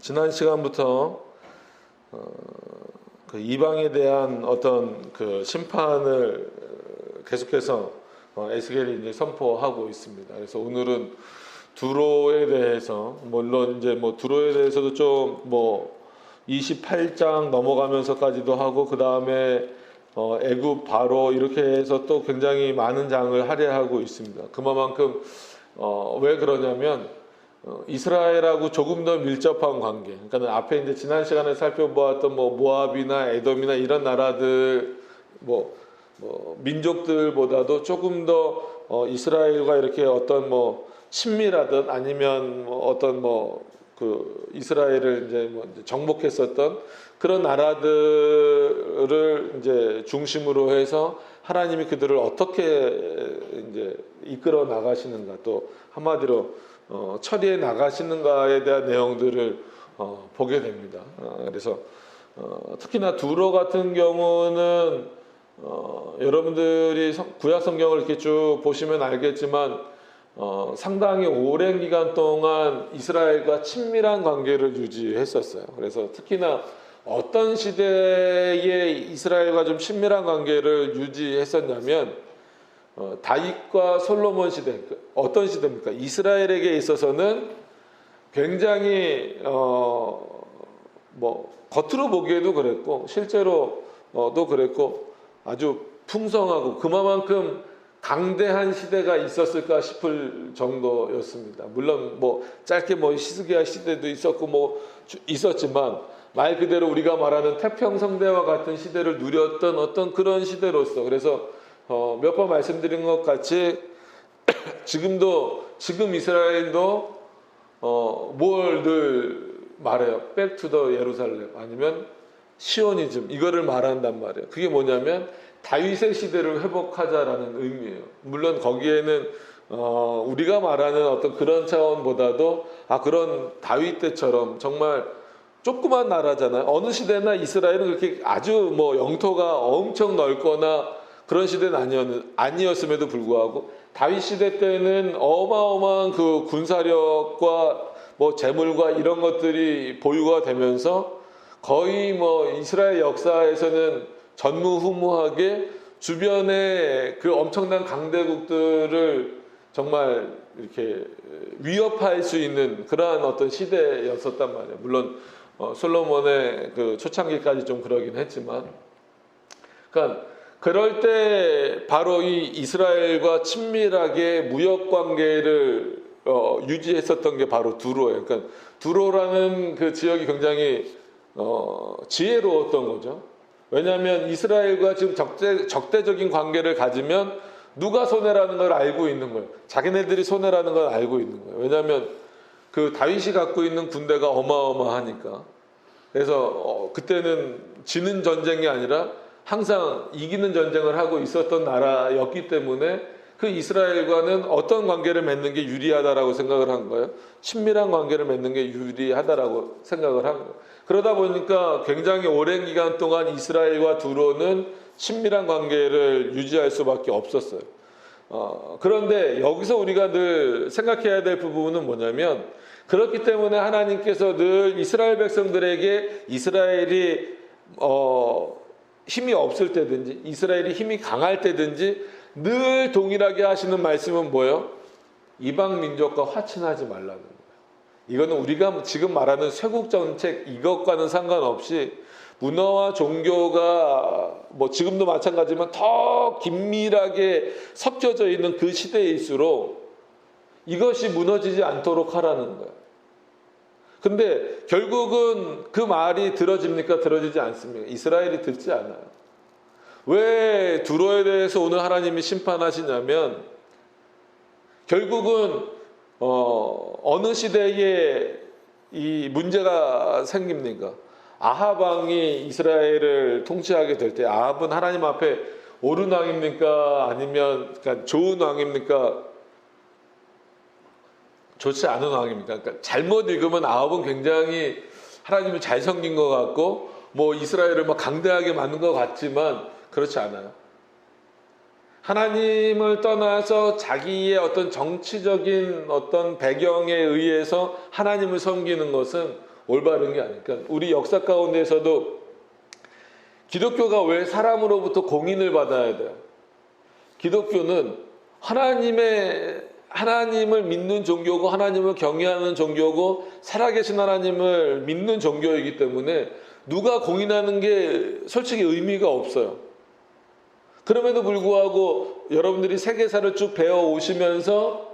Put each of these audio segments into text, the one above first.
지난 시간부터 그 이방에 대한 어떤 그 심판을 계속해서 에스겔이 이제 선포하고 있습니다. 그래서 오늘은 두로에 대해서, 물론 이제 뭐 두로에 대해서도 좀 뭐 28장 넘어가면서까지도 하고, 그 다음에 애굽 바로 이렇게 해서 또 굉장히 많은 장을 할애하고 있습니다. 그만큼 왜 그러냐면 이스라엘하고 조금 더 밀접한 관계. 그러니까 앞에 이제 지난 시간에 살펴보았던 뭐 모압이나 에돔이나 이런 나라들 민족들보다도 조금 더 이스라엘과 이렇게 어떤 뭐 친밀하든 아니면 뭐 어떤 그 이스라엘을 이제 정복했었던 그런 나라들을 이제 중심으로 해서 하나님이 그들을 어떻게 이제 이끌어 나가시는가, 또 한마디로 처리해 나가시는가에 대한 내용들을 보게 됩니다. 그래서 특히나 두로 같은 경우는 여러분들이 구약 성경을 이렇게 쭉 보시면 알겠지만 상당히 오랜 기간 동안 이스라엘과 친밀한 관계를 유지했었어요. 그래서 특히나 어떤 시대에 이스라엘과 좀 친밀한 관계를 유지했었냐면 다윗과 솔로몬 시대. 어떤 시대입니까? 이스라엘에게 있어서는 굉장히 겉으로 보기에도 그랬고 실제로도 그랬고 아주 풍성하고 그만큼 강대한 시대가 있었을까 싶을 정도였습니다. 물론 짧게 히스기야 시대도 있었고 있었지만 말 그대로 우리가 말하는 태평성대와 같은 시대를 누렸던 어떤 그런 시대로서, 그래서 몇 번 말씀드린 것 같이 지금 이스라엘도 뭘 늘 말해요. Back to the 예루살렘 아니면 시오니즘, 이거를 말한단 말이에요. 그게 뭐냐면 다윗의 시대를 회복하자라는 의미예요. 물론 거기에는 우리가 말하는 어떤 그런 차원보다도 그런 다윗 때처럼 정말 조그만 나라잖아요. 어느 시대나 이스라엘은 그렇게 아주 영토가 엄청 넓거나 그런 시대는 아니었음에도 불구하고 다윗 시대 때는 어마어마한 그 군사력과 재물과 이런 것들이 보유가 되면서 거의 이스라엘 역사에서는 전무후무하게 주변의 그 엄청난 강대국들을 정말 이렇게 위협할 수 있는 그러한 어떤 시대였었단 말이에요. 물론 솔로몬의 그 초창기까지 좀 그러긴 했지만, 그러니까 그럴 때 바로 이 이스라엘과 친밀하게 무역 관계를 유지했었던 게 바로 두로예요. 그러니까 두로라는 그 지역이 굉장히 지혜로웠던 거죠. 왜냐하면 이스라엘과 지금 적대적인 관계를 가지면 누가 손해라는 걸 알고 있는 거예요. 자기네들이 손해라는 걸 알고 있는 거예요. 왜냐하면 그 다윗이 갖고 있는 군대가 어마어마하니까. 그래서 그때는 지는 전쟁이 아니라 항상 이기는 전쟁을 하고 있었던 나라였기 때문에 그 이스라엘과는 어떤 관계를 맺는 게 유리하다라고 생각을 한 거예요. 친밀한 관계를 맺는 게 유리하다라고 생각을 한 거예요. 그러다 보니까 굉장히 오랜 기간 동안 이스라엘과 두로는 친밀한 관계를 유지할 수밖에 없었어요. 그런데 여기서 우리가 늘 생각해야 될 부분은 뭐냐면, 그렇기 때문에 하나님께서 늘 이스라엘 백성들에게 이스라엘이 힘이 없을 때든지 이스라엘이 힘이 강할 때든지 늘 동일하게 하시는 말씀은 뭐예요? 이방 민족과 화친하지 말라는 거예요. 이거는 우리가 지금 말하는 쇄국 정책 이것과는 상관없이 문화와 종교가 지금도 마찬가지지만 더 긴밀하게 섞여져 있는 그 시대일수록 이것이 무너지지 않도록 하라는 거예요. 근데 결국은 그 말이 들어집니까? 들어지지 않습니까? 이스라엘이 듣지 않아요. 왜 두로에 대해서 오늘 하나님이 심판하시냐면, 결국은 어느 시대에 이 문제가 생깁니까? 아합 왕이 이스라엘을 통치하게 될 때, 아합은 하나님 앞에 옳은 왕입니까? 아니면 그러니까 좋은 왕입니까? 좋지 않은 왕입니까? 그러니까 잘못 읽으면 아합은 굉장히 하나님을 잘 섬긴 것 같고 이스라엘을 강대하게 만든 것 같지만 그렇지 않아요. 하나님을 떠나서 자기의 어떤 정치적인 어떤 배경에 의해서 하나님을 섬기는 것은 올바른 게 아닐까. 우리 역사 가운데서도 기독교가 왜 사람으로부터 공인을 받아야 돼요? 기독교는 하나님을 믿는 종교고 하나님을 경외하는 종교고 살아계신 하나님을 믿는 종교이기 때문에 누가 공인하는 게 솔직히 의미가 없어요. 그럼에도 불구하고 여러분들이 세계사를 쭉 배워오시면서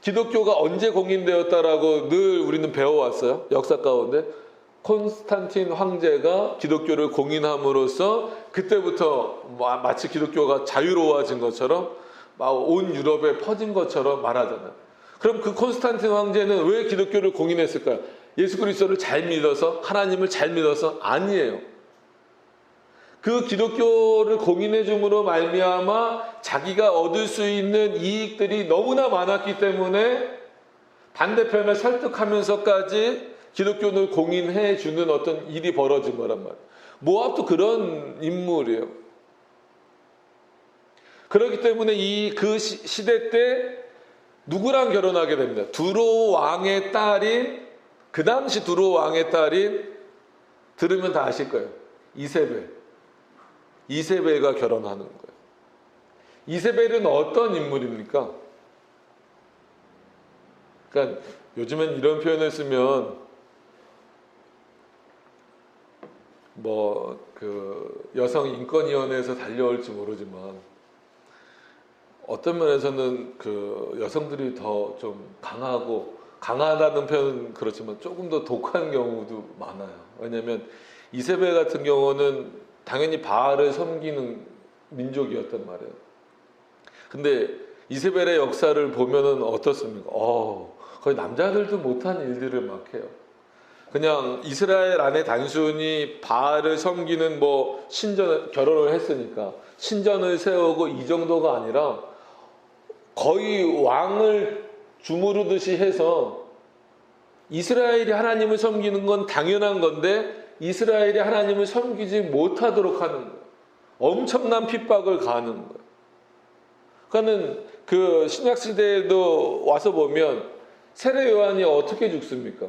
기독교가 언제 공인되었다라고 늘 우리는 배워왔어요. 역사 가운데. 콘스탄틴 황제가 기독교를 공인함으로써 그때부터 마치 기독교가 자유로워진 것처럼 온 유럽에 퍼진 것처럼 말하잖아요. 그럼 그 콘스탄틴 황제는 왜 기독교를 공인했을까요? 예수 그리스도를 잘 믿어서? 하나님을 잘 믿어서? 아니에요. 그 기독교를 공인해 줌으로 말미암아 자기가 얻을 수 있는 이익들이 너무나 많았기 때문에 반대편을 설득하면서까지 기독교를 공인해 주는 어떤 일이 벌어진 거란 말이에요. 모압도 그런 인물이에요. 그렇기 때문에 그 시대 때 누구랑 결혼하게 됩니다? 두로 왕의 딸인, 그 당시 두로 왕의 딸인, 들으면 다 아실 거예요. 이세벨과 결혼하는 거예요. 이세벨은 어떤 인물입니까? 그러니까 요즘엔 이런 표현을 쓰면 여성 인권위원회에서 달려올지 모르지만 어떤 면에서는 여성들이 더 좀 강하다는 표현은 그렇지만 조금 더 독한 경우도 많아요. 왜냐하면 이세벨 같은 경우는 당연히 바알을 섬기는 민족이었단 말이에요. 근데 이세벨의 역사를 보면은 어떻습니까? 거의 남자들도 못한 일들을 막 해요. 그냥 이스라엘 안에 단순히 바알을 섬기는 결혼을 했으니까 신전을 세우고 이 정도가 아니라 거의 왕을 주무르듯이 해서 이스라엘이 하나님을 섬기는 건 당연한 건데 이스라엘이 하나님을 섬기지 못하도록 하는 거예요. 엄청난 핍박을 가하는 거예요. 그러니까는 그 신약 시대에도 와서 보면 세례 요한이 어떻게 죽습니까?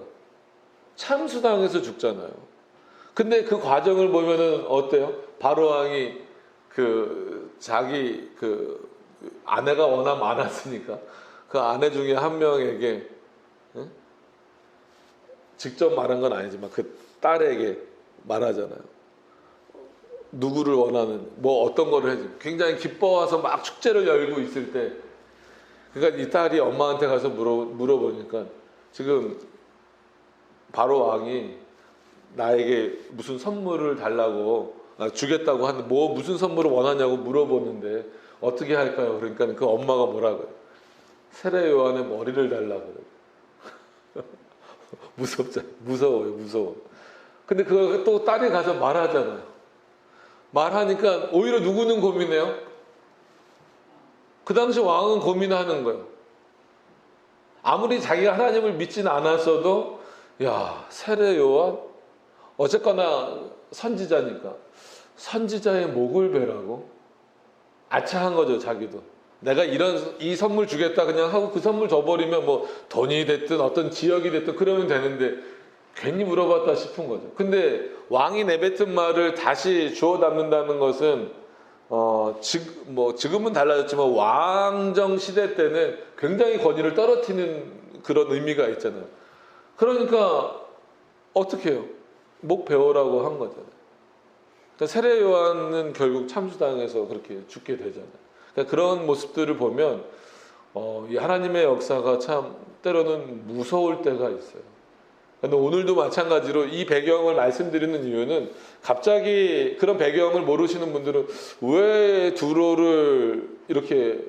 참수당해서 죽잖아요. 근데 그 과정을 보면은 어때요? 바로 왕이 자기 아내가 워낙 많았으니까 그 아내 중에 한 명에게 직접 말한 건 아니지만 그 딸에게 말하잖아요. 누구를 원하는 어떤 거를 해줘. 굉장히 기뻐와서 막 축제를 열고 있을 때 그러니까 이 딸이 엄마한테 가서 물어보니까 지금 바로 왕이 나에게 무슨 선물을 달라고 주겠다고 하는데 무슨 선물을 원하냐고 물어보는데 어떻게 할까요? 그러니까 그 엄마가 뭐라고요? 세례 요한의 머리를 달라고 그래요. 무서워요. 근데 그걸 또 딸이 가서 말하잖아요. 말하니까 오히려 누구는 고민해요? 그 당시 왕은 고민하는 거예요. 아무리 자기가 하나님을 믿지는 않았어도 세례 요한 어쨌거나 선지자니까 선지자의 목을 베라고 아차한 거죠. 자기도 내가 이 선물 주겠다 그냥 하고 그 선물 줘버리면 돈이 됐든 어떤 지역이 됐든 그러면 되는데 괜히 물어봤다 싶은 거죠. 근데 왕이 내뱉은 말을 다시 주워 담는다는 것은 지금은 달라졌지만 왕정 시대 때는 굉장히 권위를 떨어뜨리는 그런 의미가 있잖아요. 그러니까 어떻게 해요? 목 베어라고 한 거잖아요. 그러니까 세례 요한은 결국 참수당해서 그렇게 죽게 되잖아요. 그러니까 그런 모습들을 보면 이 하나님의 역사가 참 때로는 무서울 때가 있어요. 근데 오늘도 마찬가지로 이 배경을 말씀드리는 이유는 갑자기 그런 배경을 모르시는 분들은 왜 두로를 이렇게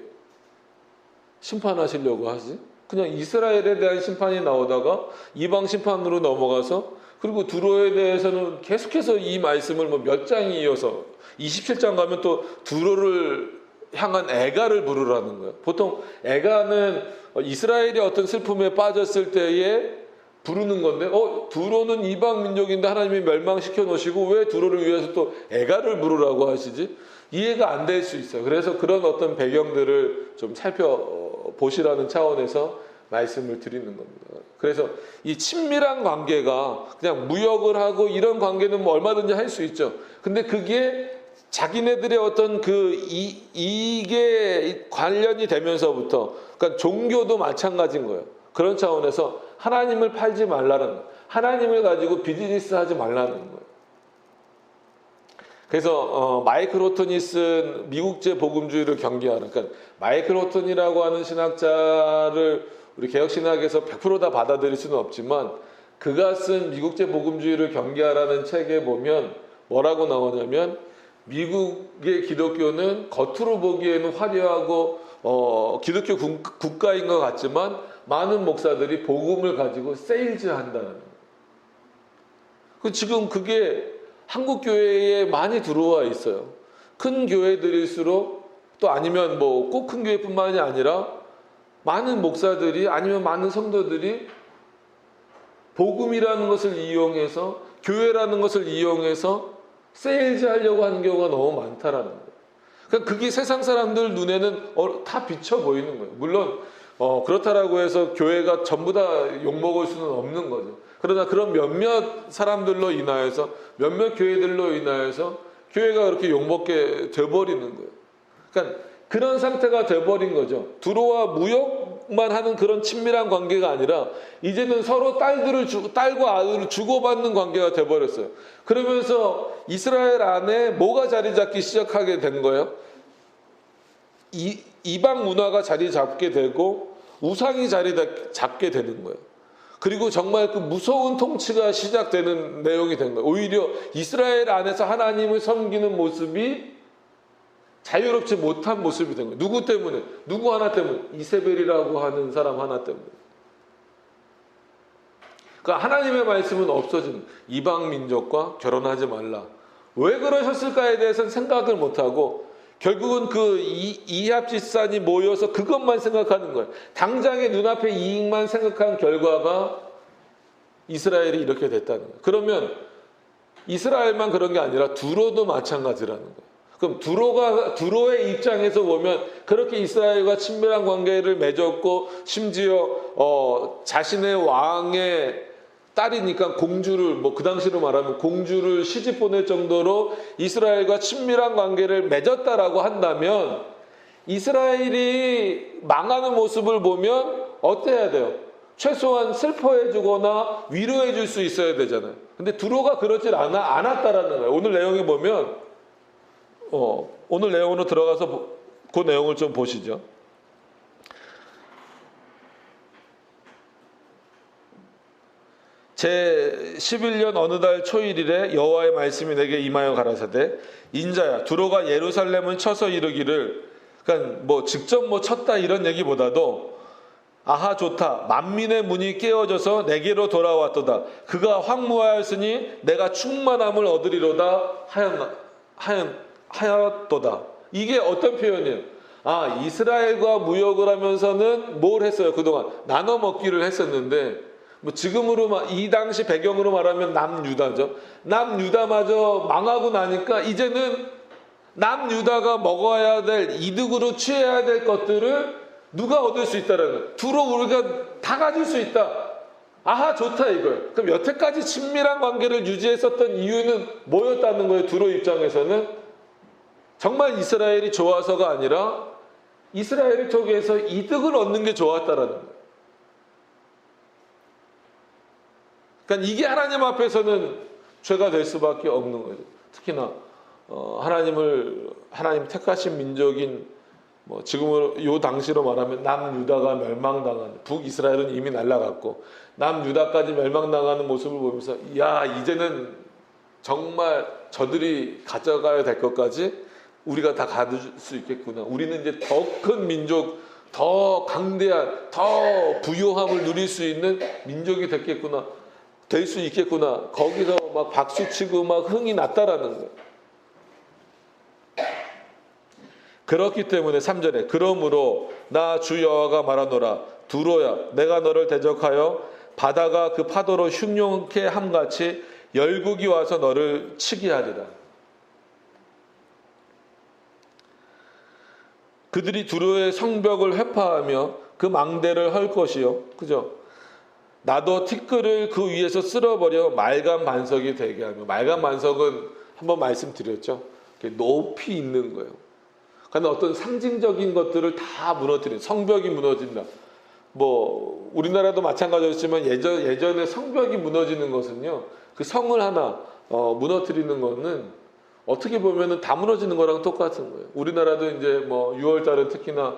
심판하시려고 하지? 그냥 이스라엘에 대한 심판이 나오다가 이방 심판으로 넘어가서 그리고 두로에 대해서는 계속해서 이 말씀을 몇 장이 이어서 27장 가면 또 두로를 향한 애가를 부르라는 거예요. 보통 애가는 이스라엘이 어떤 슬픔에 빠졌을 때에 부르는 건데 두로는 이방 민족인데 하나님이 멸망시켜 놓으시고 왜 두로를 위해서 또 애가를 부르라고 하시지? 이해가 안 될 수 있어요. 그래서 그런 어떤 배경들을 좀 살펴보시라는 차원에서 말씀을 드리는 겁니다. 그래서 이 친밀한 관계가 그냥 무역을 하고 이런 관계는 뭐 얼마든지 할 수 있죠. 근데 그게 자기네들의 어떤 그 이익에 관련이 되면서부터, 그러니까 종교도 마찬가지인 거예요. 그런 차원에서 하나님을 팔지 말라는 거예요. 하나님을 가지고 비즈니스 하지 말라는 거예요. 그래서 마이클 호튼이 쓴 미국제 복음주의를 경계하는, 그러니까 마이클 호튼이라고 하는 신학자를 우리 개혁신학에서 100% 다 받아들일 수는 없지만, 그가 쓴 미국제 복음주의를 경계하라는 책에 보면 뭐라고 나오냐면, 미국의 기독교는 겉으로 보기에는 화려하고 기독교 국가인 것 같지만 많은 목사들이 복음을 가지고 세일즈한다는 거예요. 지금 그게 한국 교회에 많이 들어와 있어요. 큰 교회들일수록, 또 아니면 뭐 꼭 큰 교회뿐만이 아니라 많은 목사들이, 아니면 많은 성도들이 복음이라는 것을 이용해서, 교회라는 것을 이용해서 세일즈 하려고 하는 경우가 너무 많다라는 거예요. 그러니까 그게 세상 사람들 눈에는 다 비쳐 보이는 거예요. 물론 그렇다라고 해서 교회가 전부 다 욕먹을 수는 없는 거죠. 그러나 그런 몇몇 사람들로 인하여서, 몇몇 교회들로 인하여서 교회가 그렇게 욕먹게 돼버리는 거예요. 그러니까 그런 상태가 돼버린 거죠. 두로와 무역만 하는 그런 친밀한 관계가 아니라 이제는 서로 딸과 아들을 주고받는 관계가 돼버렸어요. 그러면서 이스라엘 안에 뭐가 자리 잡기 시작하게 된 거예요? 이방 문화가 자리 잡게 되고 우상이 자리 잡게 되는 거예요. 그리고 정말 그 무서운 통치가 시작되는 내용이 된 거예요. 오히려 이스라엘 안에서 하나님을 섬기는 모습이 자유롭지 못한 모습이 된 거예요. 누구 때문에? 누구 하나 때문에? 이세벨이라고 하는 사람 하나 때문에. 그러니까 하나님의 말씀은 없어지는, 이방 민족과 결혼하지 말라. 왜 그러셨을까에 대해서는 생각을 못하고 결국은 그 이합집산이 모여서 그것만 생각하는 거예요. 당장의 눈앞의 이익만 생각한 결과가 이스라엘이 이렇게 됐다는 거예요. 그러면 이스라엘만 그런 게 아니라 두로도 마찬가지라는 거예요. 그럼 두로의 입장에서 보면 그렇게 이스라엘과 친밀한 관계를 맺었고, 심지어 자신의 왕의 딸이니까 공주를, 뭐 그 당시로 말하면 공주를 시집 보낼 정도로 이스라엘과 친밀한 관계를 맺었다라고 한다면, 이스라엘이 망하는 모습을 보면 어때야 돼요? 최소한 슬퍼해주거나 위로해줄 수 있어야 되잖아요. 근데 두로가 그러질 않았다라는 거예요. 오늘 내용에 보면 오늘 내용으로 들어가서 그 내용을 좀 보시죠. 제 11년 어느 달 초일일에 여호와의 말씀이 내게 임하여 가라사대, 인자야, 두로가 예루살렘을 쳐서 이르기를, 그러니까 뭐 직접 뭐 쳤다 이런 얘기보다도, 아하 좋다, 만민의 문이 깨어져서 내게로 돌아왔도다. 그가 황무하였으니 내가 충만함을 얻으리로다 하였도다. 이게 어떤 표현이에요? 이스라엘과 무역을 하면서는 뭘 했어요? 그동안 나눠 먹기를 했었는데, 뭐 지금으로 이 당시 배경으로 말하면 남유다죠. 남유다마저 망하고 나니까 이제는 남유다가 먹어야 될, 이득으로 취해야 될 것들을 누가 얻을 수 있다라는 거예요. 두로 우리가 다 가질 수 있다. 아하 좋다 이거예요. 그럼 여태까지 친밀한 관계를 유지했었던 이유는 뭐였다는 거예요? 두로 입장에서는 정말 이스라엘이 좋아서가 아니라 이스라엘을 통해서 이득을 얻는 게 좋았다라는 거예요. 그러니까 이게 하나님 앞에서는 죄가 될 수밖에 없는 거죠. 특히나 하나님 택하신 민족인, 뭐 지금으로 요 당시로 말하면 남유다가 멸망당한, 북이스라엘은 이미 날아갔고 남유다까지 멸망당하는 모습을 보면서, 야 이제는 정말 저들이 가져가야 될 것까지 우리가 다 가질 수 있겠구나. 우리는 이제 더 큰 민족, 더 강대한, 더 부유함을 누릴 수 있는 민족이 됐겠구나. 될 수 있겠구나. 거기서 막 박수치고 막 흥이 났다라는 거예요. 그렇기 때문에 3절에 그러므로 나 주 여호와가 말하노라, 두로야 내가 너를 대적하여 바다가 그 파도로 흉용케 함같이 열국이 와서 너를 치게 하리라. 그들이 두로의 성벽을 회파하며 그 망대를 헐 것이요, 그죠? 나도 티끌을 그 위에서 쓸어버려 말간 반석이 되게 하며. 말간 반석은 한번 말씀드렸죠. 높이 있는 거예요. 그러니까 어떤 상징적인 것들을 다 무너뜨린, 성벽이 무너진다. 뭐 우리나라도 마찬가지였지만 예전에 성벽이 무너지는 것은요, 그 성을 하나 무너뜨리는 거는 어떻게 보면은 다 무너지는 거랑 똑같은 거예요. 우리나라도 이제 뭐 6월 달은 특히나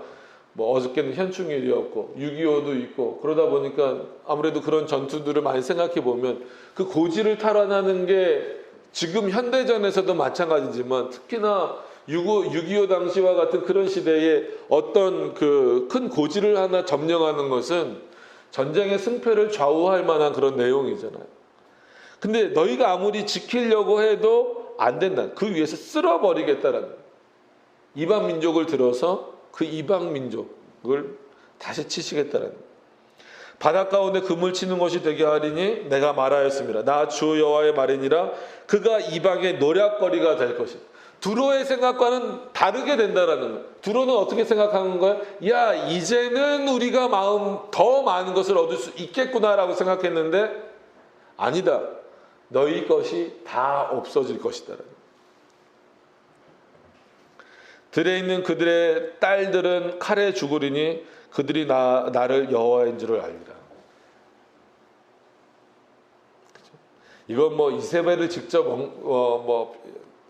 뭐 어저께는 현충일이었고 6.25도 있고 그러다 보니까 아무래도 그런 전투들을 많이 생각해 보면 그 고지를 탈환하는 게 지금 현대전에서도 마찬가지지만 특히나 6.25 당시와 같은 그런 시대에 어떤 그 큰 고지를 하나 점령하는 것은 전쟁의 승패를 좌우할 만한 그런 내용이잖아요. 근데 너희가 아무리 지키려고 해도 안 된다. 그 위에서 쓸어버리겠다라는 거예요. 이방 민족을 들어서 그 이방 민족을 다시 치시겠다는 거예요. 바닷 가운데 금을 치는 것이 되게 하리니 내가 말하였습니다. 나 주 여호와의 말이니라. 그가 이방의 노략거리가 될 것이다. 두로의 생각과는 다르게 된다라는 거예요. 두로는 어떻게 생각하는 거예요? 야, 이제는 우리가 더 많은 것을 얻을 수 있겠구나라고 생각했는데 아니다. 너희 것이 다 없어질 것이다. 들에 있는 그들의 딸들은 칼에 죽으리니 그들이 나를 여호와인 줄을 알리라. 이건 뭐 이세벨을 직접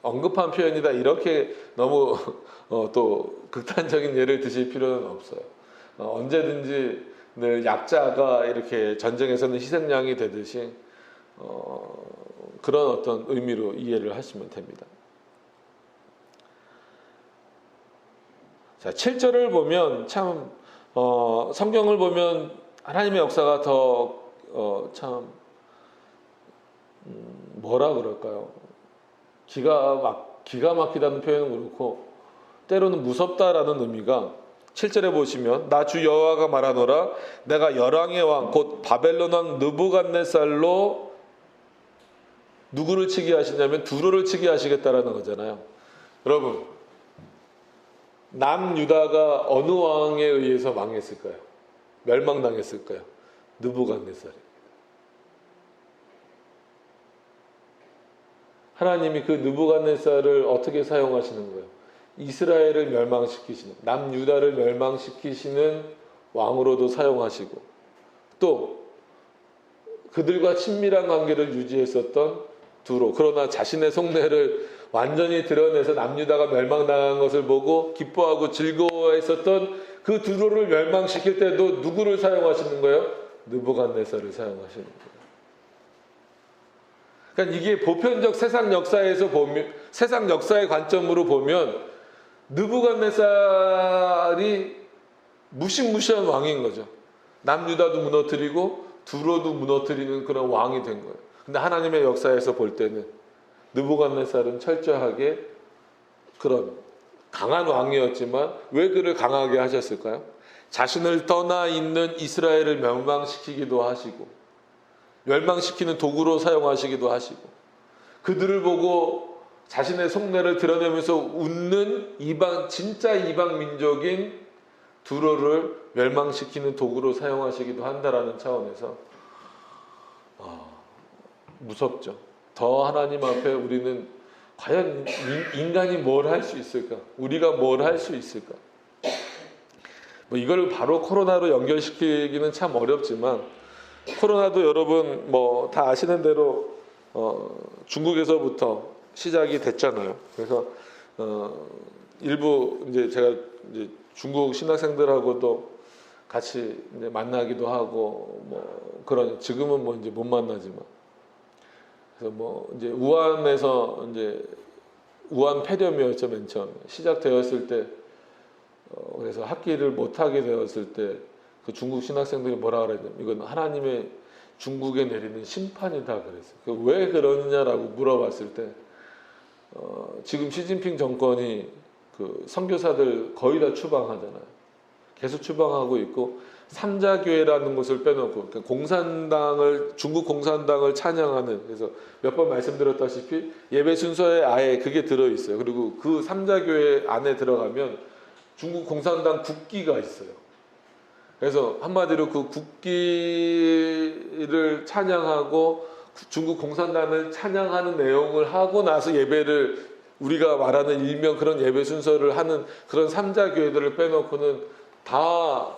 언급한 표현이다 이렇게 너무 또 극단적인 예를 드실 필요는 없어요. 언제든지 늘 약자가 이렇게 전쟁에서는 희생양이 되듯이 그런 어떤 의미로 이해를 하시면 됩니다. 자, 7절을 보면 참 성경을 보면 하나님의 역사가 더 참 뭐라 그럴까요? 기가 막히다는 표현은 그렇고 때로는 무섭다라는 의미가 7절에 보시면 나 주 여호와가 말하노라 내가 열왕의 왕 곧 바벨론 왕 느부갓네살로 누구를 치게 하시냐면 두로를 치게 하시겠다라는 거잖아요. 여러분, 남유다가 어느 왕에 의해서 망했을까요? 멸망당했을까요? 느부갓네살입니다. 하나님이 그 느부갓네살을 어떻게 사용하시는 거예요? 이스라엘을 멸망시키시는, 남유다를 멸망시키시는 왕으로도 사용하시고 또 그들과 친밀한 관계를 유지했었던 두로, 그러나 자신의 속내를 완전히 드러내서 남유다가 멸망당한 것을 보고 기뻐하고 즐거워했었던 그 두로를 멸망시킬 때도 누구를 사용하시는 거예요? 느부갓네살을 사용하시는 거예요. 그러니까 이게 보편적 세상 역사에서 보면, 세상 역사의 관점으로 보면 느부갓네살이 무시무시한 왕인 거죠. 남유다도 무너뜨리고 두로도 무너뜨리는 그런 왕이 된 거예요. 근데 하나님의 역사에서 볼 때는 느부갓네살은 철저하게 그런 강한 왕이었지만 왜 그를 강하게 하셨을까요? 자신을 떠나 있는 이스라엘을 멸망시키기도 하시고 멸망시키는 도구로 사용하시기도 하시고 그들을 보고 자신의 속내를 드러내면서 웃는 진짜 이방 민족인 두로를 멸망시키는 도구로 사용하시기도 한다라는 차원에서 무섭죠. 더 하나님 앞에 우리는 과연 인간이 뭘 할 수 있을까? 우리가 뭘 할 수 있을까? 뭐 이걸 바로 코로나로 연결시키기는 참 어렵지만 코로나도 여러분 뭐 다 아시는 대로 중국에서부터 시작이 됐잖아요. 그래서 일부 이제 제가 이제 중국 신학생들하고도 같이 이제 만나기도 하고 뭐 그런 지금은 뭐 이제 못 만나지만 그래서 뭐 이제 우한에서 이제 우한 폐렴이었죠 맨 처음 시작되었을 때 그래서 학기를 못 하게 되었을 때 그 중국 신학생들이 뭐라 그랬냐면 이건 하나님의 중국에 내리는 심판이다 그랬어요. 왜 그러느냐라고 물어봤을 때 지금 시진핑 정권이 그 선교사들 거의 다 추방하잖아요. 계속 추방하고 있고 삼자교회라는 것을 빼놓고 그러니까 중국 공산당을 찬양하는 그래서 몇 번 말씀드렸다시피 예배 순서에 아예 그게 들어있어요. 그리고 그 삼자교회 안에 들어가면 중국 공산당 국기가 있어요. 그래서 한마디로 그 국기를 찬양하고 중국 공산당을 찬양하는 내용을 하고 나서 예배를 우리가 말하는 일명 그런 예배 순서를 하는 그런 삼자 교회들을 빼놓고는 다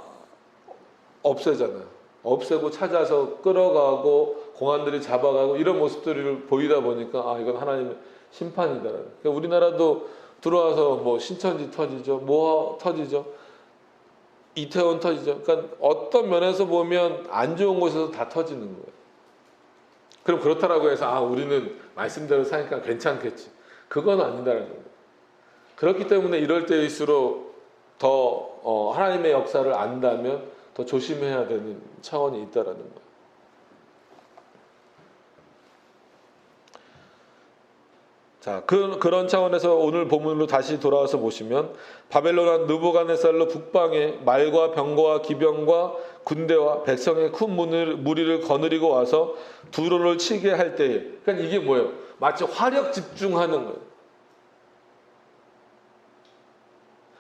없애잖아요. 없애고 찾아서 끌어가고 공안들이 잡아가고 이런 모습들을 보이다 보니까 아 이건 하나님의 심판이다. 그러니까 우리나라도 들어와서 뭐 신천지 터지죠, 뭐 터지죠, 이태원 터지죠. 그러니까 어떤 면에서 보면 안 좋은 곳에서 다 터지는 거예요. 그럼 그렇다라고 해서 아 우리는 말씀대로 사니까 괜찮겠지. 그건 아니다라는 거예요. 그렇기 때문에 이럴 때일수록 더 하나님의 역사를 안다면 더 조심해야 되는 차원이 있다라는 거예요. 자, 그런 차원에서 오늘 본문으로 다시 돌아와서 보시면 바벨론한 느부갓네살로 북방에 말과 병거와 기병과 군대와 백성의 큰 무리를 거느리고 와서 두로를 치게 할 때에, 그러니까 이게 뭐예요? 마치 화력 집중하는 거예요.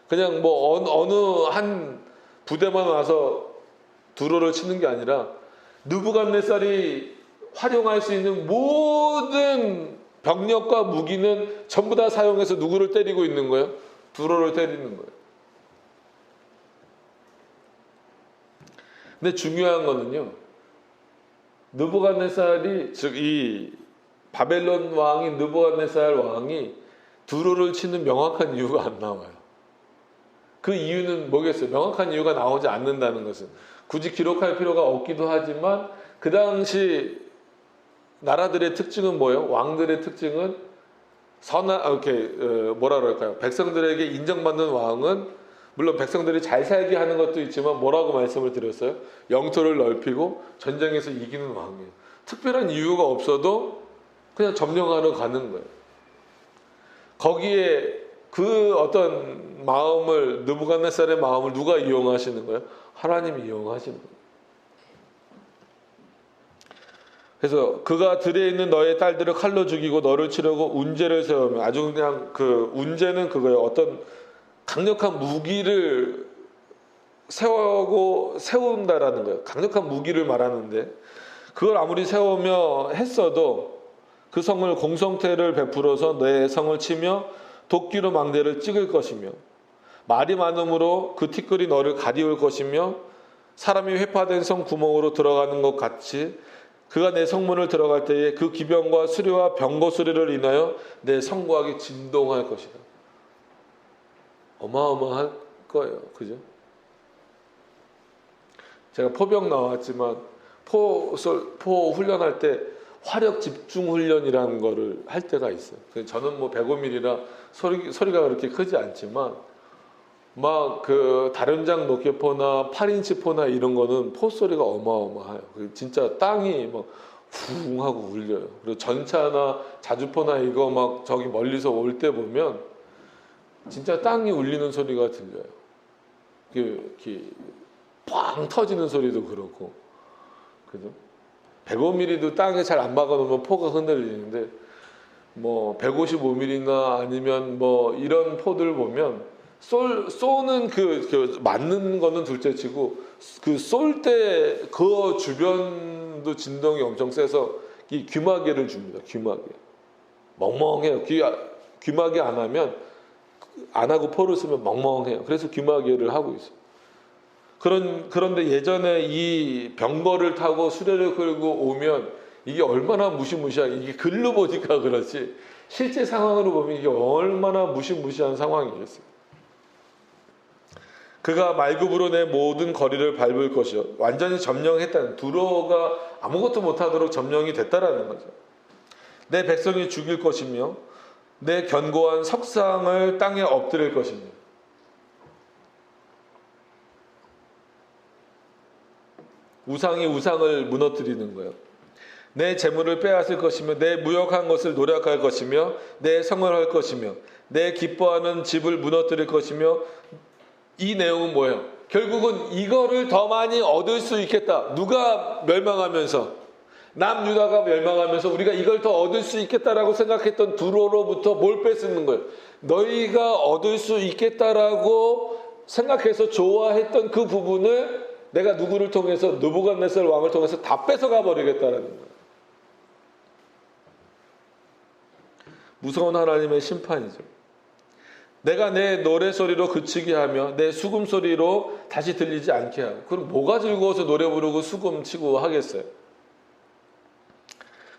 그냥 뭐 어느 한 부대만 와서 두로를 치는 게 아니라 느부갓네살이 활용할 수 있는 모든 병력과 무기는 전부 다 사용해서 누구를 때리고 있는 거예요? 두로를 때리는 거예요. 근데 중요한 거는요, 느부갓네살이 즉 이 바벨론 왕인 느부갓네살 왕이 두로를 치는 명확한 이유가 안 나와요. 그 이유는 뭐겠어요? 명확한 이유가 나오지 않는다는 것은 굳이 기록할 필요가 없기도 하지만 그 당시 나라들의 특징은 뭐예요? 왕들의 특징은 이렇게 뭐라 그럴까요? 백성들에게 인정받는 왕은 물론 백성들이 잘 살게 하는 것도 있지만 뭐라고 말씀을 드렸어요? 영토를 넓히고 전쟁에서 이기는 왕이에요. 특별한 이유가 없어도 그냥 점령하러 가는 거예요. 거기에 그 어떤 마음을, 느부갓네살의 마음을 누가 이용하시는 거예요? 하나님이 이용하시는 거예요. 그래서 그가 들에 있는 너의 딸들을 칼로 죽이고 너를 치려고 운제를 세우며, 아주 그냥 그 운제는 그거예요. 어떤 강력한 무기를 세운다라는 거예요. 강력한 무기를 말하는데 그걸 아무리 세우며 했어도 그 성을 공성태를 베풀어서 내 성을 치며 도끼로 망대를 찍을 것이며 말이 많음으로 그 티끌이 너를 가리울 것이며 사람이 회파된 성 구멍으로 들어가는 것 같이 그가 내 성문을 들어갈 때에 그 기병과 수레와 병거 소리를 인하여 내 성곽이 진동할 것이다. 어마어마할 거예요. 그죠? 제가 포병 나왔지만 포 훈련할 때 화력 집중 훈련이라는 거를 할 때가 있어요. 저는 뭐 105mm라 소리가 그렇게 크지 않지만 막 그 다른장 노케포나 8인치 포나 이런 거는 포 소리가 어마어마해요. 진짜 땅이 막 쿵 하고 울려요. 그리고 전차나 자주포나 이거 막 저기 멀리서 올 때 보면 진짜 땅이 울리는 소리가 들려요. 이렇게 팡 터지는 소리도 그렇고, 그죠? 105mm도 땅에 잘 안 박아놓으면 포가 흔들리는데 뭐 155mm나 아니면 뭐 이런 포들 보면 쏘는 그 맞는 거는 둘째치고 그 쏠 때 그 주변도 진동이 엄청 세서 이 귀마개를 줍니다. 귀마개. 멍멍해요. 귀마개 안 하고 포를 쓰면 멍멍해요. 그래서 귀마개를 하고 있어요. 그런데 예전에 이 병거를 타고 수레를 끌고 오면 이게 얼마나 무시무시하게, 이게 글로 보니까 그렇지 실제 상황으로 보면 이게 얼마나 무시무시한 상황이겠어요. 그가 말굽으로 내 모든 거리를 밟을 것이요. 완전히 점령했다는, 두로가 아무것도 못하도록 점령이 됐다라는 거죠. 내 백성이 죽일 것이며 내 견고한 석상을 땅에 엎드릴 것이며. 우상이 우상을 무너뜨리는 거예요. 내 재물을 빼앗을 것이며 내 무역한 것을 노력할 것이며 내 성을 할 것이며 내 기뻐하는 집을 무너뜨릴 것이며. 이 내용은 뭐예요? 결국은 이거를 더 많이 얻을 수 있겠다. 누가 멸망하면서, 남유다가 멸망하면서 우리가 이걸 더 얻을 수 있겠다라고 생각했던 두로로부터 뭘 뺏는 거예요? 너희가 얻을 수 있겠다라고 생각해서 좋아했던 그 부분을 내가 누구를 통해서 느부갓네살 왕을 통해서 다 뺏어가 버리겠다라는 거예요. 무서운 하나님의 심판이죠. 내가 내 노래소리로 그치게 하며 내 수금소리로 다시 들리지 않게 하고, 그럼 뭐가 즐거워서 노래 부르고 수금 치고 하겠어요?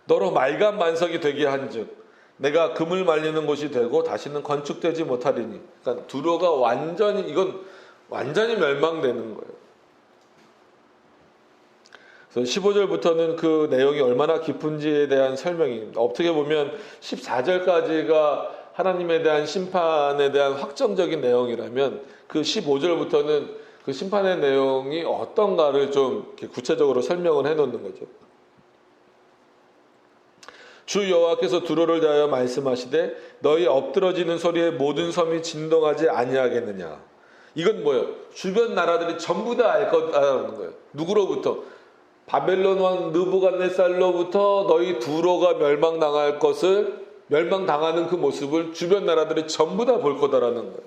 너로 말간 만석이 되게 한즉 내가 금을 말리는 곳이 되고 다시는 건축되지 못하리니. 그러니까 두로가 이건 완전히 멸망되는 거예요. 그래서 15절부터는 그 내용이 얼마나 깊은지에 대한 설명입니다. 어떻게 보면 14절까지가 하나님에 대한 심판에 대한 확정적인 내용이라면, 그 15절부터는 그 심판의 내용이 어떤가를 좀 이렇게 구체적으로 설명을 해놓는 거죠. 주 여호와께서 두로를 대하여 말씀하시되 너희 엎드러지는 소리에 모든 섬이 진동하지 아니하겠느냐. 이건 뭐예요? 주변 나라들이 전부 다 알 거라는 거예요. 누구로부터? 바벨론 왕 느부갓네살로부터 너희 두로가 멸망당하는 그 모습을 주변 나라들이 전부 다 볼 거다라는 거예요.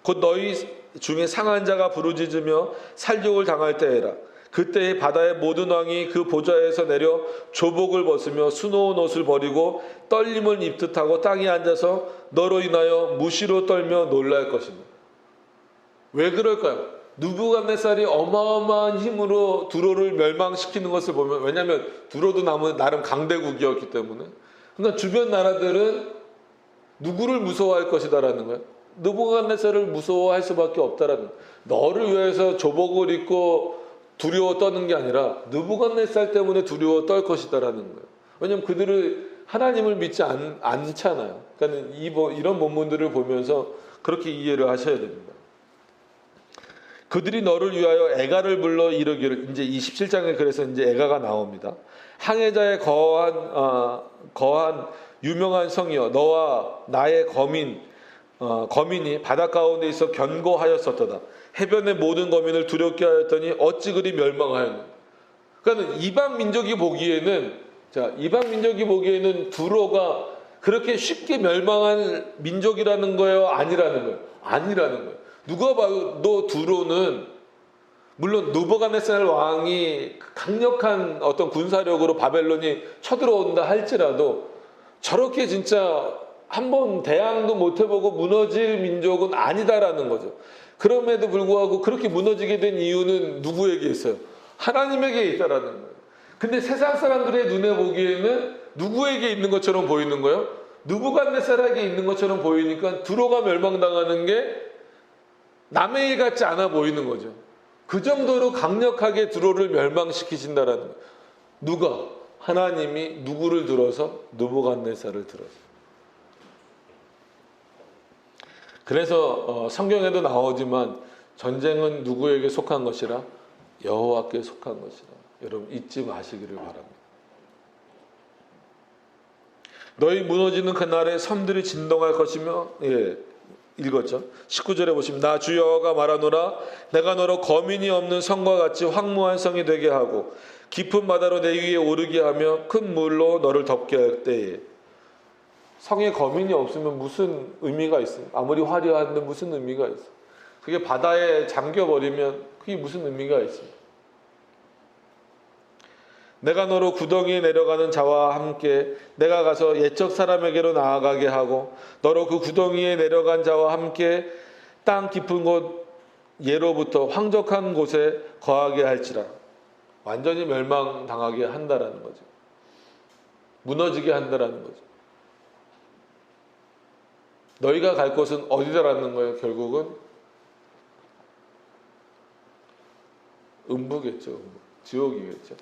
곧 너희 중에 상한 자가 부르짖으며 살육을 당할 때에라. 그때에 바다의 모든 왕이 그 보좌에서 내려 조복을 벗으며 수놓은 옷을 버리고 떨림을 입듯 하고 땅에 앉아서 너로 인하여 무시로 떨며 놀랄 것입니다. 왜 그럴까요? 느부갓네살이 어마어마한 힘으로 두로를 멸망시키는 것을 보면, 왜냐하면 두로도 나름 강대국이었기 때문에, 그러니까 주변 나라들은 누구를 무서워할 것이다라는 거예요. 느부갓네살을 무서워할 수밖에 없다라는 거예요. 너를 위해서 조복을 입고 두려워 떠는 게 아니라 느부갓네살 때문에 두려워 떨 것이다라는 거예요. 왜냐하면 그들은 하나님을 믿지 않잖아요. 그러니까 이런 본문들을 보면서 그렇게 이해를 하셔야 됩니다. 그들이 너를 위하여 애가를 불러 이르기를, 이제 27장에 그래서 이제 애가가 나옵니다. 항해자의 거한 유명한 성이여, 너와 나의 거민이 바닷 가운데 있어 견고하였었도다. 해변의 모든 거민을 두렵게 하였더니 어찌 그리 멸망하였느냐. 그러니까 이방 민족이 보기에는 두로가 그렇게 쉽게 멸망한 민족이라는 거예요? 아니라는 거예요? 아니라는 거예요. 누가 봐도 두로는, 물론 느부갓네살 왕이 강력한 어떤 군사력으로 바벨론이 쳐들어온다 할지라도 저렇게 진짜 한번 대항도 못 해보고 무너질 민족은 아니다라는 거죠. 그럼에도 불구하고 그렇게 무너지게 된 이유는 누구에게 있어요? 하나님에게 있다라는 거예요. 근데 세상 사람들의 눈에 보기에는 누구에게 있는 것처럼 보이는 거예요? 느부갓네살에게 있는 것처럼 보이니까 두로가 멸망당하는 게 남의 일 같지 않아 보이는 거죠. 그 정도로 강력하게 두로를 멸망시키신다라는 거예요. 누가? 하나님이 누구를 들어서? 느부갓네살을 들어서. 그래서 성경에도 나오지만 전쟁은 누구에게 속한 것이라? 여호와께 속한 것이라. 여러분 잊지 마시기를 바랍니다. 너희 무너지는 그날에 섬들이 진동할 것이며, 읽었죠? 19절에 보시면 나 주 여호와가 말하노라. 내가 너로 거민이 없는 성과 같이 황무한 성이 되게 하고 깊은 바다로 내 위에 오르게 하며 큰 물로 너를 덮게 할 때에. 성에 거민이 없으면 무슨 의미가 있어요? 아무리 화려한데 무슨 의미가 있어요? 그게 바다에 잠겨버리면 그게 무슨 의미가 있어요? 내가 너로 구덩이에 내려가는 자와 함께 내가 가서 옛적 사람에게로 나아가게 하고 너로 그 구덩이에 내려간 자와 함께 땅 깊은 곳 예로부터 황적한 곳에 거하게 할지라. 완전히 멸망당하게 한다라는 거죠. 무너지게 한다라는 거죠. 너희가 갈 곳은 어디다라는 거예요? 결국은 음부겠죠. 지옥이겠죠.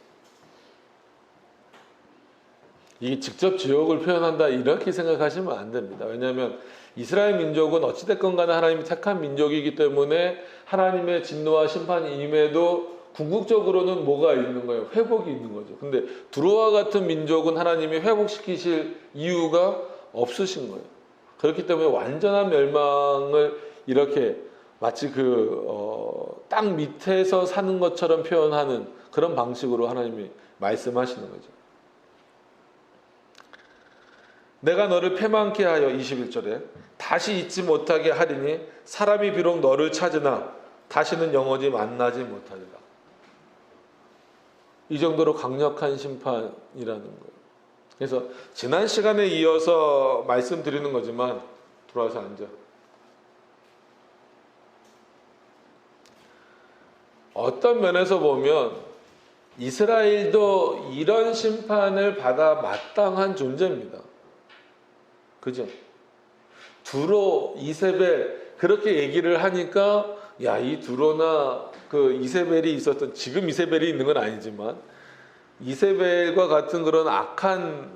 이게 직접 지옥을 표현한다 이렇게 생각하시면 안 됩니다. 왜냐하면 이스라엘 민족은 어찌됐건 간에 하나님이 택한 민족이기 때문에 하나님의 진노와 심판이 임해도 궁극적으로는 뭐가 있는 거예요? 회복이 있는 거죠. 근데 두로와 같은 민족은 하나님이 회복시키실 이유가 없으신 거예요. 그렇기 때문에 완전한 멸망을 이렇게 마치 땅 밑에서 사는 것처럼 표현하는 그런 방식으로 하나님이 말씀하시는 거죠. 내가 너를 패망케 하여 21절에 다시 잊지 못하게 하리니 사람이 비록 너를 찾으나 다시는 영원히 만나지 못하리라. 이 정도로 강력한 심판이라는 거예요. 그래서 지난 시간에 이어서 말씀드리는 거지만 들어와서 앉아. 어떤 면에서 보면 이스라엘도 이런 심판을 받아 마땅한 존재입니다. 그죠? 두로, 이세벨 그렇게 얘기를 하니까 야, 이 두로나 그 이세벨이 있었던, 지금 이세벨이 있는 건 아니지만 이세벨과 같은 그런 악한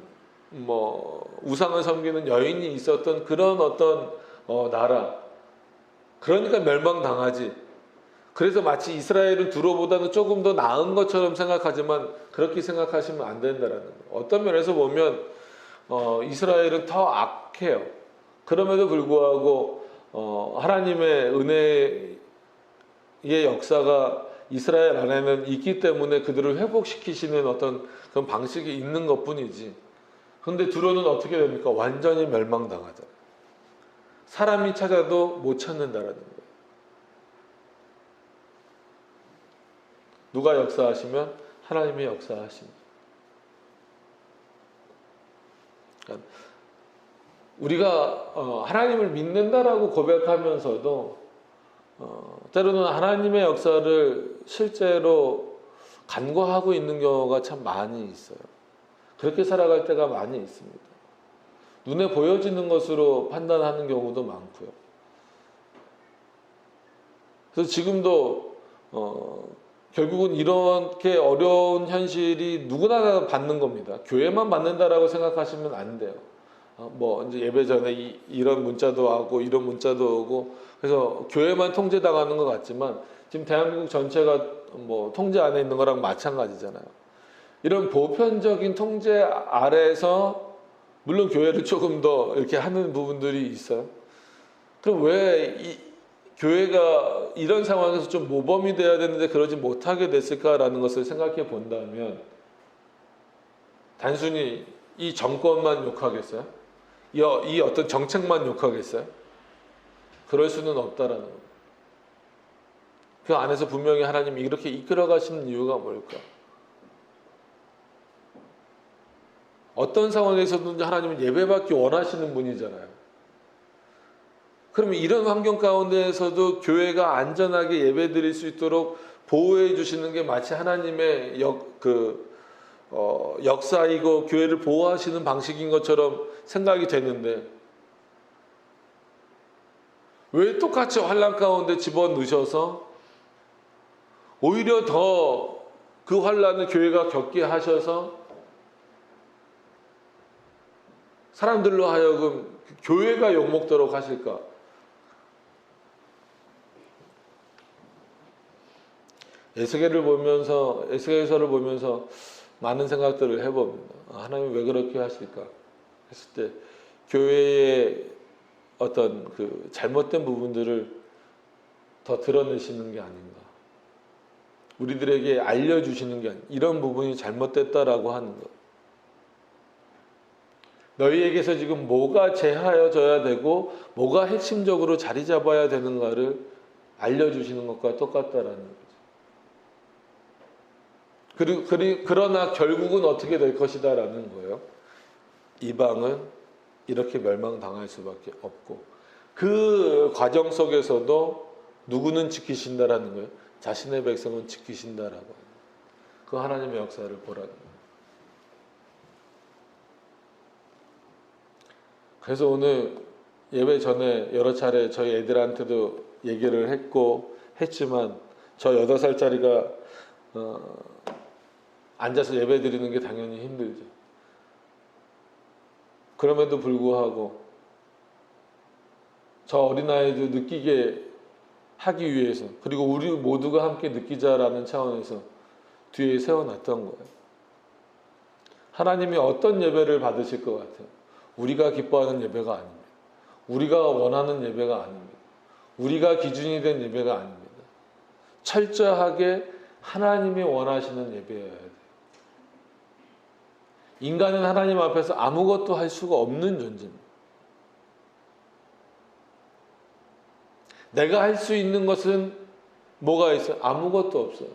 우상을 섬기는 여인이 있었던 그런 어떤 나라, 그러니까 멸망당하지. 그래서 마치 이스라엘은 두로보다는 조금 더 나은 것처럼 생각하지만 그렇게 생각하시면 안 된다라는 거예요. 어떤 면에서 보면 이스라엘은 더 악해요. 그럼에도 불구하고 하나님의 은혜의 역사가 이스라엘 안에는 있기 때문에 그들을 회복시키시는 어떤 그런 방식이 있는 것뿐이지. 그런데 두로는 어떻게 됩니까? 완전히 멸망당하잖아요. 사람이 찾아도 못 찾는다라는 거예요. 누가 역사하시면 하나님이 역사하십니다. 그러니까 우리가 하나님을 믿는다라고 고백하면서도 때로는 하나님의 역사를 실제로 간과하고 있는 경우가 참 많이 있어요. 그렇게 살아갈 때가 많이 있습니다. 눈에 보여지는 것으로 판단하는 경우도 많고요. 그래서 지금도 결국은 이렇게 어려운 현실이 누구나 받는 겁니다. 교회만 받는다라고 생각하시면 안 돼요. 이제 예배 전에 이런 문자도 하고 이런 문자도 오고 그래서 교회만 통제당하는 것 같지만 지금 대한민국 전체가 통제 안에 있는 거랑 마찬가지잖아요. 이런 보편적인 통제 아래에서 물론 교회를 조금 더 이렇게 하는 부분들이 있어요. 그럼 왜 교회가 이런 상황에서 좀 모범이 돼야 되는데 그러지 못하게 됐을까라는 것을 생각해 본다면 단순히 이 정권만 욕하겠어요? 이 어떤 정책만 욕하겠어요? 그럴 수는 없다라는 거예요. 그 안에서 분명히 하나님이 이렇게 이끌어 가시는 이유가 뭘까? 어떤 상황에서든지 하나님은 예배받기 원하시는 분이잖아요. 그러면 이런 환경 가운데에서도 교회가 안전하게 예배드릴 수 있도록 보호해 주시는 게 마치 하나님의 역사이고 교회를 보호하시는 방식인 것처럼 생각이 되는데 왜 똑같이 환난 가운데 집어넣으셔서 오히려 더 그 환난을 교회가 겪게 하셔서 사람들로 하여금 교회가 욕먹도록 하실까? 에스겔서를 보면서 많은 생각들을 해봅니다. 하나님 왜 그렇게 하실까? 했을 때 교회의 어떤 그 잘못된 부분들을 더 드러내시는 게 아닌가. 우리들에게 알려주시는 게 아닌가. 이런 부분이 잘못됐다라고 하는 것. 너희에게서 지금 뭐가 제하여져야 되고 뭐가 핵심적으로 자리 잡아야 되는가를 알려주시는 것과 똑같다라는 거죠. 그러나 결국은 어떻게 될 것이다라는 거예요. 이방은 이렇게 멸망당할 수밖에 없고 그 과정 속에서도 누구는 지키신다라는 거예요. 자신의 백성은 지키신다라고 하는 거예요. 그 하나님의 역사를 보라는 거예요. 그래서 오늘 예배 전에 여러 차례 저희 애들한테도 얘기를 했지만 저 8살짜리가 앉아서 예배 드리는 게 당연히 힘들죠. 그럼에도 불구하고 저 어린아이도 느끼게 하기 위해서 그리고 우리 모두가 함께 느끼자라는 차원에서 뒤에 세워놨던 거예요. 하나님이 어떤 예배를 받으실 것 같아요? 우리가 기뻐하는 예배가 아닙니다. 우리가 원하는 예배가 아닙니다. 우리가 기준이 된 예배가 아닙니다. 철저하게 하나님이 원하시는 예배여야 돼요. 인간은 하나님 앞에서 아무것도 할 수가 없는 존재입니다. 내가 할 수 있는 것은 뭐가 있어요? 아무것도 없어요.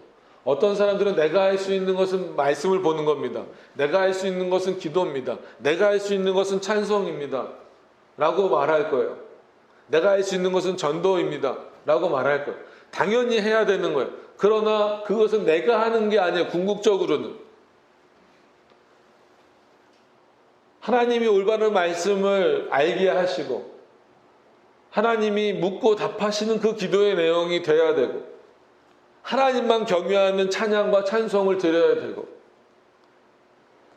어떤 사람들은 내가 할 수 있는 것은 말씀을 보는 겁니다. 내가 할 수 있는 것은 기도입니다. 내가 할 수 있는 것은 찬송입니다. 라고 말할 거예요. 내가 할 수 있는 것은 전도입니다. 라고 말할 거예요. 당연히 해야 되는 거예요. 그러나 그것은 내가 하는 게 아니에요. 궁극적으로는. 하나님이 올바른 말씀을 알게 하시고 하나님이 묻고 답하시는 그 기도의 내용이 돼야 되고 하나님만 경외하는 찬양과 찬송을 드려야 되고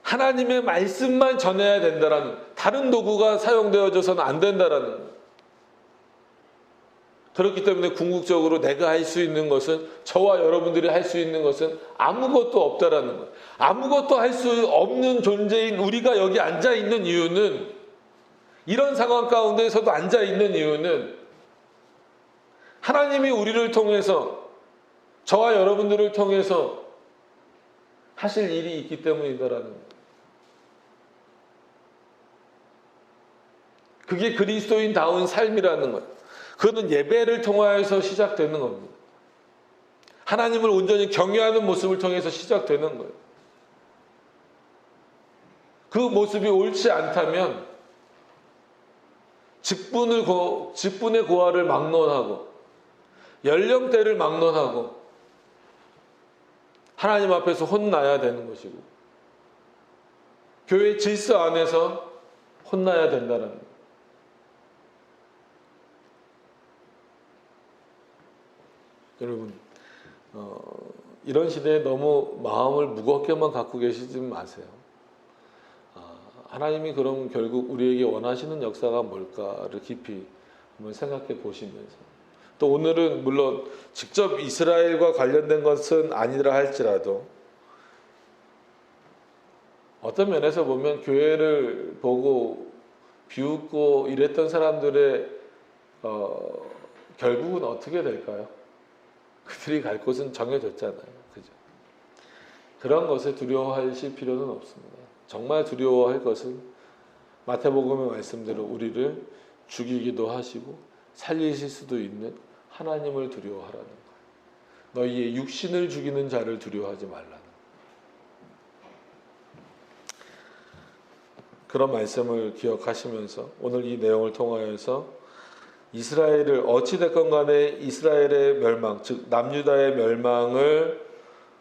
하나님의 말씀만 전해야 된다라는, 다른 도구가 사용되어져서는 안 된다라는 거예요. 그렇기 때문에 궁극적으로 내가 할 수 있는 것은, 저와 여러분들이 할 수 있는 것은 아무것도 없다라는 거예요. 아무것도 할 수 없는 존재인 우리가 여기 앉아 있는 이유는, 이런 상황 가운데서도 앉아 있는 이유는 하나님이 우리를 통해서, 저와 여러분들을 통해서 하실 일이 있기 때문이다라는 거예요. 그게 그리스도인다운 삶이라는 거예요. 그거는 예배를 통하여서 시작되는 겁니다. 하나님을 온전히 경외하는 모습을 통해서 시작되는 거예요. 그 모습이 옳지 않다면 직분의 고하를 막론하고 연령대를 막론하고 하나님 앞에서 혼나야 되는 것이고 교회 질서 안에서 혼나야 된다는 거예요. 여러분, 이런 시대에 너무 마음을 무겁게만 갖고 계시지 마세요. 하나님이 그럼 결국 우리에게 원하시는 역사가 뭘까를 깊이 한번 생각해 보시면서, 또 오늘은 물론 직접 이스라엘과 관련된 것은 아니라 할지라도 어떤 면에서 보면 교회를 보고 비웃고 이랬던 사람들의 결국은 어떻게 될까요? 그들이 갈 곳은 정해졌잖아요. 그죠? 그런 것에 두려워하실 필요는 없습니다. 정말 두려워할 것은 마태복음의 말씀대로 우리를 죽이기도 하시고 살리실 수도 있는 하나님을 두려워하라는 거예요. 너희의 육신을 죽이는 자를 두려워하지 말라는 거예요. 그런 말씀을 기억하시면서 오늘 이 내용을 통하여서 이스라엘을 어찌됐건 간에 이스라엘의 멸망, 즉 남유다의 멸망을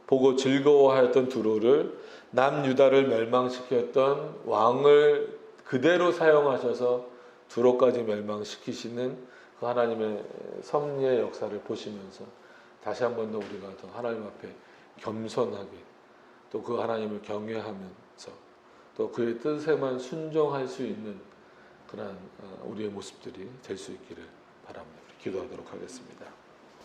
보고 즐거워하였던 두로를 남유다를 멸망시켰던 왕을 그대로 사용하셔서 두로까지 멸망시키시는 그 하나님의 섭리의 역사를 보시면서 다시 한 번 더 우리가 더 하나님 앞에 겸손하게 또 그 하나님을 경외하면서 또 그의 뜻에만 순종할 수 있는 그런 우리의 모습들이 될 수 있기를 바랍니다. 기도하도록 하겠습니다.